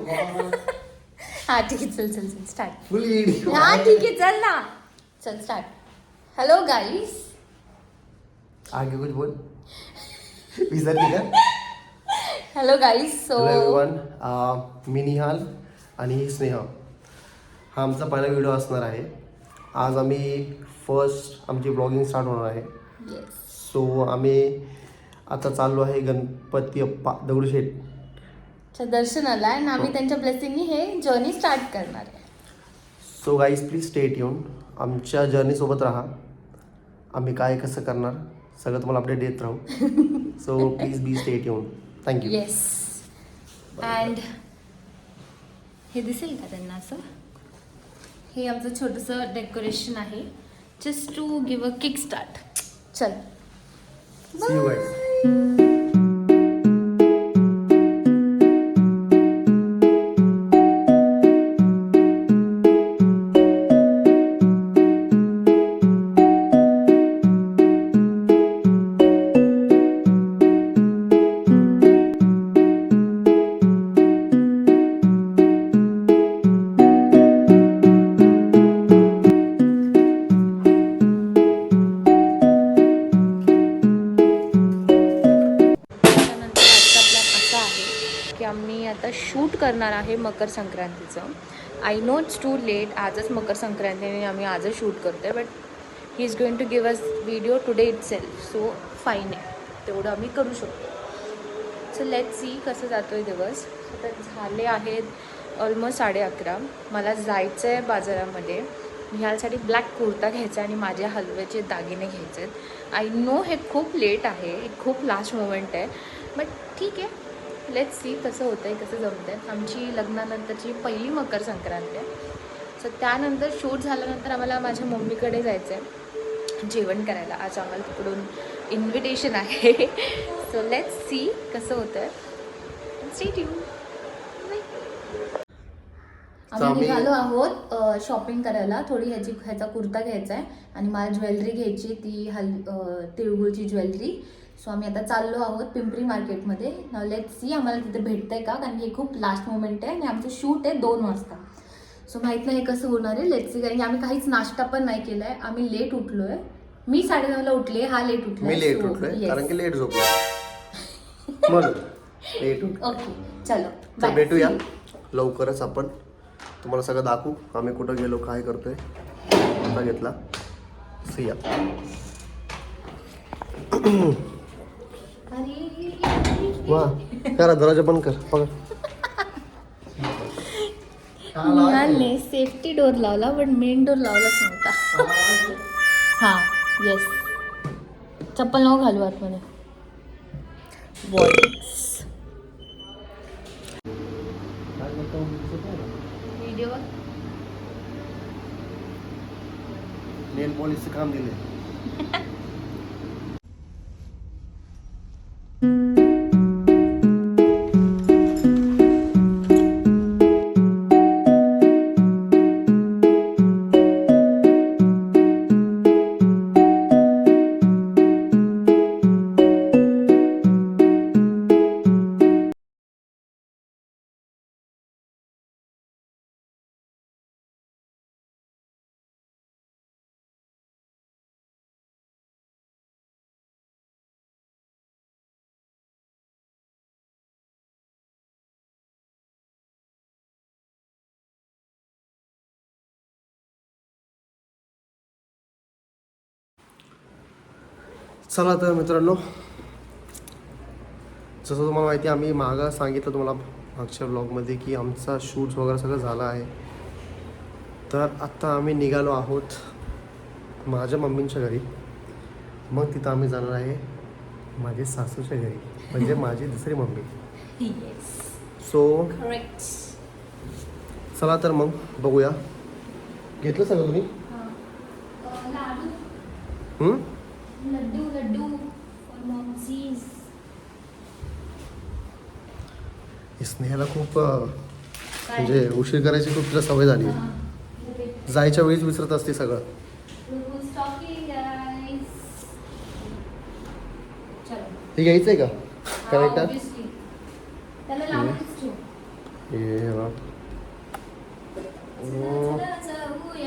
हा ठीक आहे, चल चल चल स्टार्ट. फुल ईडी. हा ठीक आहे, चल ना, चल स्टार्ट. हॅलो गाईस. आगे कुछ बोल. विसरली का? हॅलो गाईस. सो हॅलो एव्हरीवन, मी निहाल आणि स्नेहा. हा आमचा पहिला व्हिडिओ असणार आहे. आज आम्ही फर्स्ट आमची ब्लॉगिंग स्टार्ट होणार आहे. येस, सो आम्ही आता चाललो आहे गणपती अप्पा दगडूशेठ च्या दर्शनाला आणि आम्ही त्यांच्या ब्लेसिंगनी हे जर्नी स्टार्ट करणार आहे. So guys please stay tune. आमच्या जर्नीसोबत राहा. आम्ही काय कसं करणार सगळं तुम्हाला अपडेट देत राहू. So please be stay tune. Thank you. Yes. And हे दिसेल का त्यांना असं? हे आमचं छोटंसं डेकोरेशन आहे, just to give a kick start. चल, सी यू गाईज. आम्ही आता शूट करणार आहे मकर संक्रांतीचं. I know it's too late. आजच मकर संक्रांती आणि आम्ही आजच शूट करतो आहे, but he is going to give us video today itself. So fine आहे, तेवढं आम्ही करू शकतो. सो लेट सी कसं जातो आहे दिवस. आता झाले आहेत ऑलमोस्ट 11:30. मला जायचं आहे बाजारामध्ये. ह्यासाठी ब्लॅक कुर्ता घ्यायचा आणि माझ्या हलव्याचे दागिने घ्यायचे आहेत. आय नो हे खूप लेट आहे, खूप लास्ट मोमेंट आहे, बट ठीक आहे. लेट्स सी कसं होतं आहे, कसं जमतं आहे. आमची लग्नानंतरची पहिली मकर संक्रांती आहे. सो त्यानंतर शूट झाल्यानंतर आम्हाला माझ्या मम्मीकडे जायचं आहे जेवण करायला. आज आम्हाला तिकडून इन्व्हिटेशन आहे. सो लेट्स सी कसं होतं आहे. Stay tune. आम्ही निघालो आहोत शॉपिंग करायला. थोडी ह्याचा कुर्ता घ्यायचा आहे आणि मला ज्वेलरी घ्यायची, ती तिळगुळची ज्वेलरी. सो आम्ही आता चाललो आहोत पिंपरी मार्केटमध्ये. लेट्स सी आम्हाला तिथे भेटतंय का, कारण की खूप लास्ट मोमेंट आहे आणि आमचं शूट आहे 2 वाजता. सो माहीत नाही कसं होणार आहे. लेट्स सी, कारण की आम्ही काहीच नाश्ता पण नाही केला आहे. आम्ही लेट उठलो आहे. मी 9:30ला उठले, हा लेट उठला. मी लेट उठलोय कारण की लेट झोपलो म्हणून लेट उठ. ओके चलो तर भेटूया लवकरच. आपण तुम्हाला सगळं दाखवू आम्ही कुठं गेलो, काय करतोय. आता घेतला सिया. वा करा, दरवाजा बंद कर. बघा निहालने सेफ्टी डोर लावला, पण मेन डोर लावलाच नव्हता. हां येस, चप्पल नको घालू आतमध्ये. व्हिडिओ नेल पॉलिशचं काम दिले. चला तर मित्रांनो, जसं तुम्हाला माहिती आहे आम्ही मागं सांगितलं तुम्हाला मागच्या ब्लॉगमध्ये की आमचा शूट वगैरे सगळं झालं आहे. तर आत्ता आम्ही निघालो आहोत माझ्या मम्मींच्या घरी. मग तिथं आम्ही जाणार आहे माझ्या सासूच्या घरी, म्हणजे माझी दुसरी मम्मी. सो चला तर मग बघूया. घेतलं सगळं तुम्ही? लड्डू लड्डू स्नेहाला खूप म्हणजे उशीर करायची खूप तिला सवय झाली. जायच्या वेळीच विसरत असते सगळं. हे घ्यायचंय का करेक्टर? हे बघ.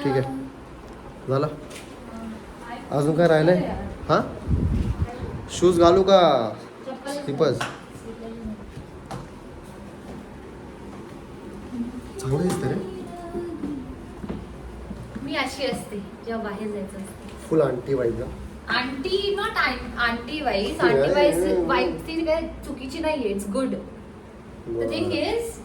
ठीक आहे झालं. अजून काय राहिलंय? हां शूज घालू का स्लिपर्स? चांगलं दिसतं रे. मी अशी असते जेव्हा बाहेर जायचं असते. फुल आंटी वाईब का? Aunty not aunty wise. Aunty wise ती काय चुकीची नाहीये. It's good. The thing is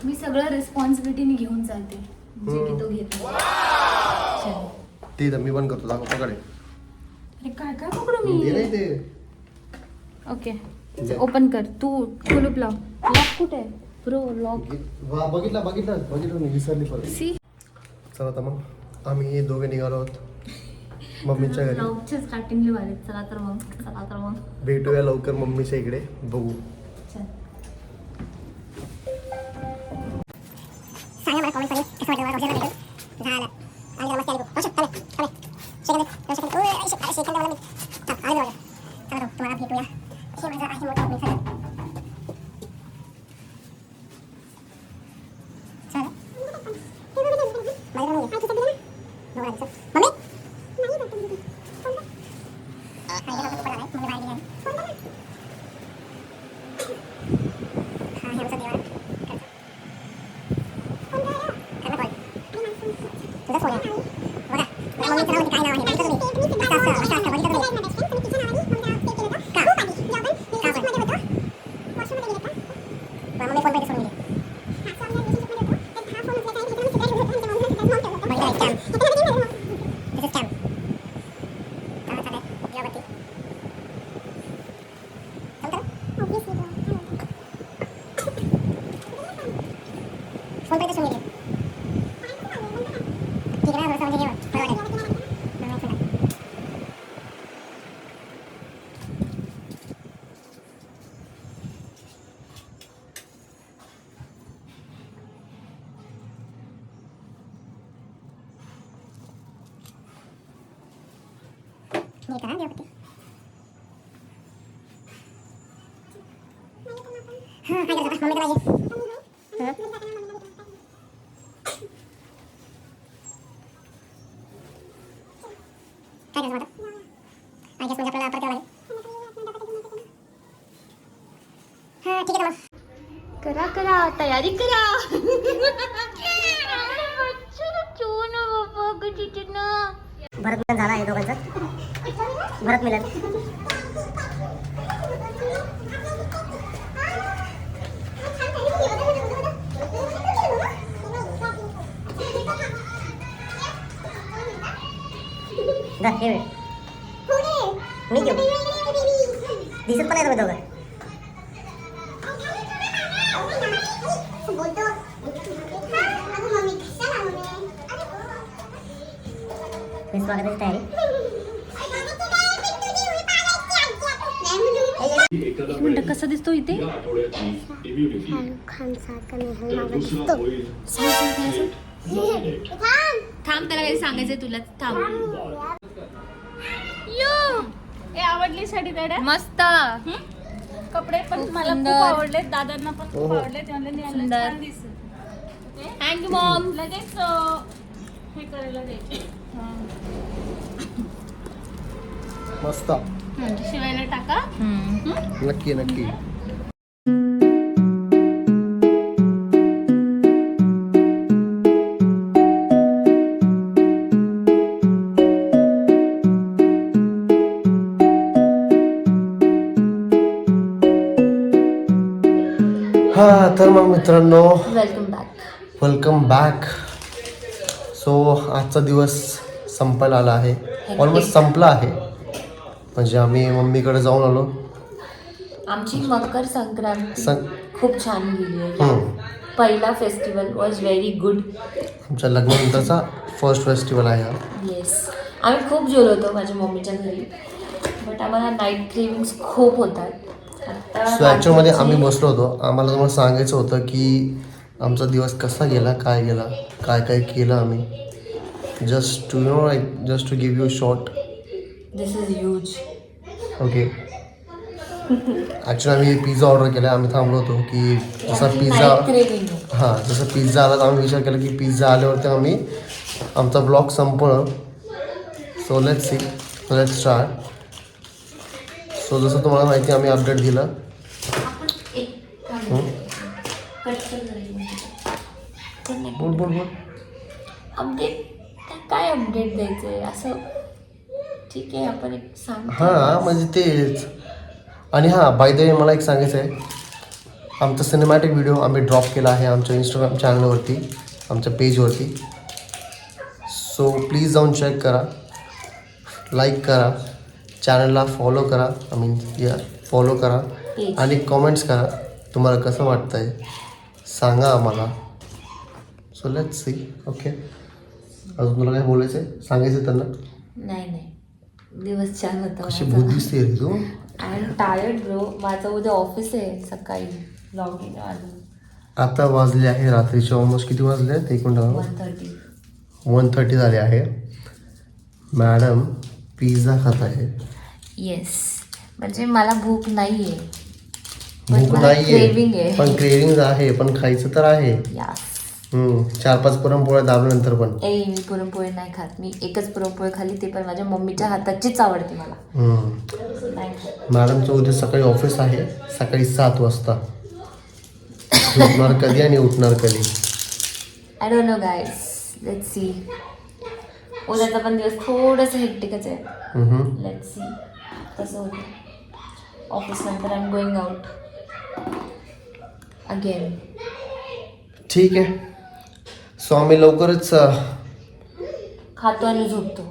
me सगळं रिस्पॉन्सिबिलिटीने घेऊन चालते जे की तो घेतो. ते तर मी पण करतो. दाखव पकडे. अरे काय काय पकडू ते मी? नाही ते. ओके ओपन कर. तू कुलूप लाव. लॉक कुठे आहे ब्रो? लॉक बघितलं मी विसरली परत. सी चला आता मग आम्ही दोघे निघालो आहोत मम्मीच्या घरी. लॉकच्या स्टार्टिंगला वाले. चला तर मग भेटूया लवकर मम्मीच्या इकडे. बघू. चल. सांगा मला कॉमेंट मध्ये कसं वाटलं मला व्हिडिओ झालं आणि नमस्ते आली हो चल सेकंड मला आले बघा. चला तुम्हाला भेटूया. हे माझं आहे मोठं मम्मी सगळं. फोन पे सुन लीजिए. ठीक है ना थोड़ा समझिए नहीं करा देवती. हाँ क्या करता मम्मी कराइए. हाँ काय करतो आता? आय गेस म्हणजे आपल्याला परत यावं लागेल. हां ठीक आहे मग. करा तयारी करा. भरत मिलन झाला आहे दोघांचा. भरत मिलन. हे मी घेऊ. दिसत पण आहे तुम्ही दोघं. स्वागताची तयारी. एक मिनिट कसं दिसतो इथे? खान सारखं नाही माझा दिसतो. थांब त्याला काही सांगायचंय तुला. थांब. आवडली साडी दादा. मस्त कपडे पण खूप मला खूप सुंदर. आवडले. दादांना पण खूप आवडले. ते म्हणले न्यायला सुंदर. छान दिसेल. Thank you Maugham. लगेच हे करायला द्यायचे. मस्त. शिवायला टाका. नक्की नक्की. हा तर मग मित्रांनो वेलकम बॅक. सो आजचा दिवस संपायला आला आहे. ऑलमोस्ट संपला आहे. म्हणजे आम्ही मम्मीकडे जाऊन आलो. आमची मकर संक्रांती सं- खूप छान गेली आहे. पहिला फेस्टिवल वॉज व्हेरी गुड. आमच्या लग्नानंतरचा फर्स्ट फेस्टिवल आहे हा. येस आम्ही खूप जेवलो होतो माझ्या मम्मीच्या घरी. बट आम्हाला नाईट क्रेविंग्स खूप होतात. सो ॲक्च्युअलमध्ये आम्ही बसलो होतो. आम्हाला तुम्हाला सांगायचं होतं की आमचा दिवस कसा गेला, काय गेला, काय काय केलं आम्ही. Just to just to give you short. This is huge. Okay actually आम्ही पिझ्झा ऑर्डर केला. आम्ही थांबलो होतो की जसा पिझ्झा हां जसं पिझ्झा आला तर आम्ही विचार केला की पिझ्झा आल्यावरती आम्ही आमचा ब्लॉग संपवलं. So let's see, let's start. So जसं तुम्हाला माहिती आम्ही अपडेट दिलं. बोल बोल बोल. अपडेट काय अपडेट द्यायचंय असं? ठीक आहे आपण एक सांग. हां म्हणजे तेच. आणि हां बाय द वे मला एक सांगायचं आहे, आमचा सिनेमॅटिक व्हिडिओ आम्ही ड्रॉप केला आहे आमच्या इंस्टाग्राम चॅनलवरती, आमच्या पेजवरती. सो प्लीज जाऊन चेक करा, लाईक करा, चॅनलला फॉलो करा. फॉलो करा आणि कॉमेंट्स करा तुम्हाला कसं वाटतं आहे सांगा आम्हाला. So let's see. ओके, अजून तुला काय बोलायचं आहे, सांगायचं त्यांना? नाही दिवस छान होता. कशी भूत दिसते रे तू. I am tired bro. माझं उद्या ऑफिस आहे सकाळी. लॉग इन आता वाजले आहे रात्रीचे ऑलमोस्ट किती वाजले आहेत? 1:30 झाले आहे. मॅडम पिझ्झा खात आहे. येस म्हणजे मला भूक नाही आहे. भूक नाही craving आहे आहे. पण क्रेविंग आहे, पण खायचं तर आहे. यास 4-5 पुरणपोळ्या दाबल्यानंतर पण. मी पुरणपोळी नाही खात. मी एकच पुरणपोळी खाल्ली, ते पण माझ्या मम्मीच्या हाताचीच आवडते मला. नाही खात. मॅडमचं उद्या सकाळी ऑफिस आहे, सकाळी 7 वाजता. झोपणार कधी आणि उठणार कधी? I don't know guys, let's see. उद्याचा पण दिवस थोडंसं हेक्टिकच आहे. लेट्स सी कसं होतं. ऑफिस नंतर I am going out again. ठीक आहे. सो आम्ही लवकरच खातो आणि झोपतो.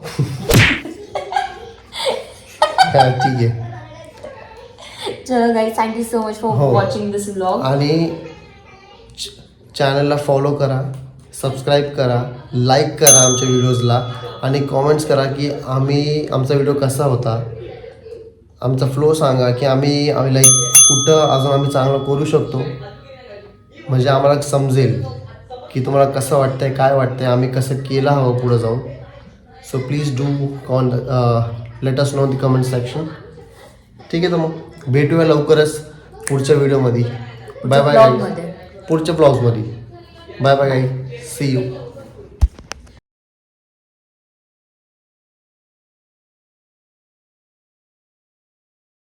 ठीक आहे. चलो guys, thank you so much for हो. वॉचिंग दिस व्लॉग. आणि चॅनलला फॉलो करा, सबस्क्राईब करा, लाईक करा आमच्या व्हिडिओजला आणि कॉमेंट्स करा की आमचा व्हिडिओ कसा होता. आमचा फ्लो सांगा की आम्ही लाईक कुठं अजून आम्ही चांगलं करू शकतो, म्हणजे आम्हाला समजेल की तुम्हाला कसं वाटतंय, काय वाटतंय, आम्ही कसं केलं हवं पुढं जाऊन. So please do let us know in the comment section. ठीक आहे, तर मग भेटूया लवकरच पुढच्या व्हिडिओमध्ये. Bye bye. ब्लॉगमध्ये. पुढच्या ब्लॉग्समध्ये. Bye bye guys. See you.